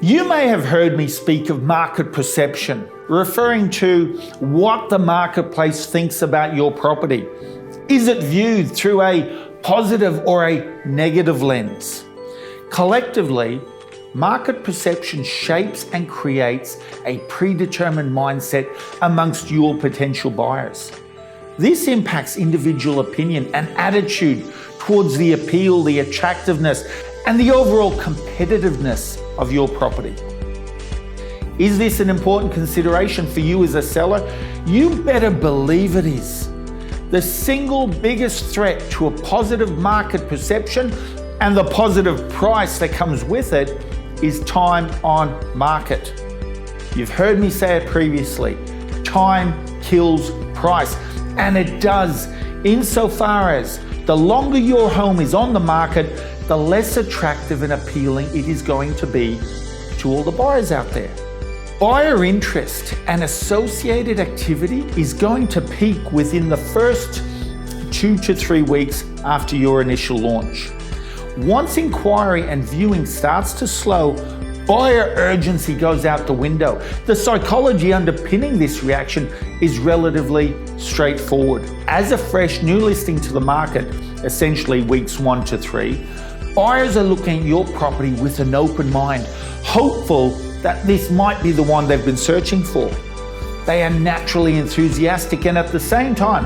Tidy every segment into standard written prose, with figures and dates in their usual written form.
You may have heard me speak of market perception, referring to what the marketplace thinks about your property. Is it viewed through a positive or a negative lens? Collectively, market perception shapes and creates a predetermined mindset amongst your potential buyers. This impacts individual opinion and attitude towards the appeal, the attractiveness, and the overall competitiveness of your property. Is this an important consideration for you as a seller? You better believe it is. The single biggest threat to a positive market perception and the positive price that comes with it is time on market. You've heard me say it previously, time kills price, and it does insofar as the longer your home is on the market, the less attractive and appealing it is going to be to all the buyers out there. Buyer interest and associated activity is going to peak within the first 2 to 3 weeks after your initial launch. Once inquiry and viewing starts to slow, buyer urgency goes out the window. The psychology underpinning this reaction is relatively straightforward. As a fresh new listing to the market, essentially weeks 1 to 3, buyers are looking at your property with an open mind, hopeful that this might be the one they've been searching for. They are naturally enthusiastic, and at the same time,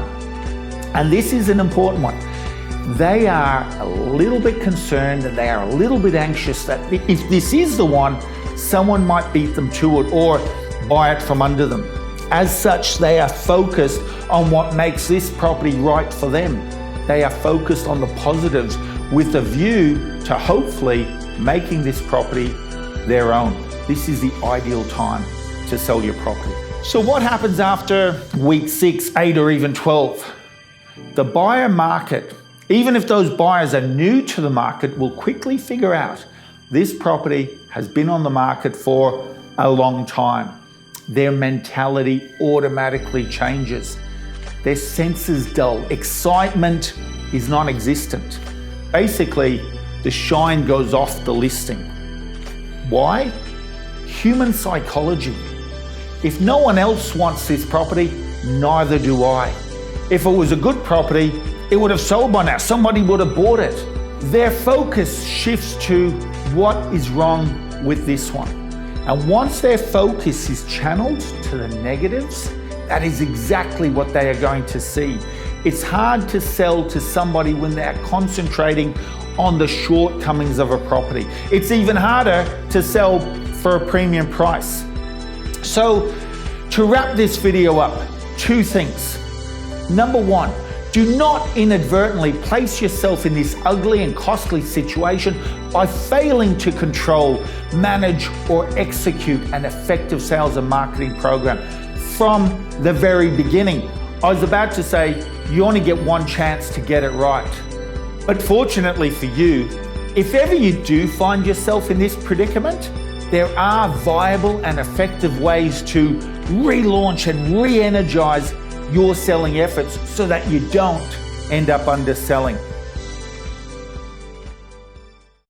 and this is an important one, they are a little bit concerned and they are a little bit anxious that if this is the one, someone might beat them to it or buy it from under them. As such, they are focused on what makes this property right for them. They are focused on the positives with a view to hopefully making this property their own. This is the ideal time to sell your property. So what happens after week 6, 8, or even 12? The buyer market, even if those buyers are new to the market, will quickly figure out this property has been on the market for a long time. Their mentality automatically changes. Their senses dull. Excitement is non-existent. Basically, the shine goes off the listing. Why? Human psychology. If no one else wants this property, neither do I. If it was a good property, it would have sold by now. Somebody would have bought it. Their focus shifts to what is wrong with this one. And once their focus is channeled to the negatives, that is exactly what they are going to see. It's hard to sell to somebody when they're concentrating on the shortcomings of a property. It's even harder to sell for a premium price. So to wrap this video up, 2 things. Number 1, do not inadvertently place yourself in this ugly and costly situation by failing to control, manage, or execute an effective sales and marketing program from the very beginning. I was about to say, you only get one chance to get it right. But fortunately for you, if ever you do find yourself in this predicament, there are viable and effective ways to relaunch and re-energize your selling efforts so that you don't end up underselling.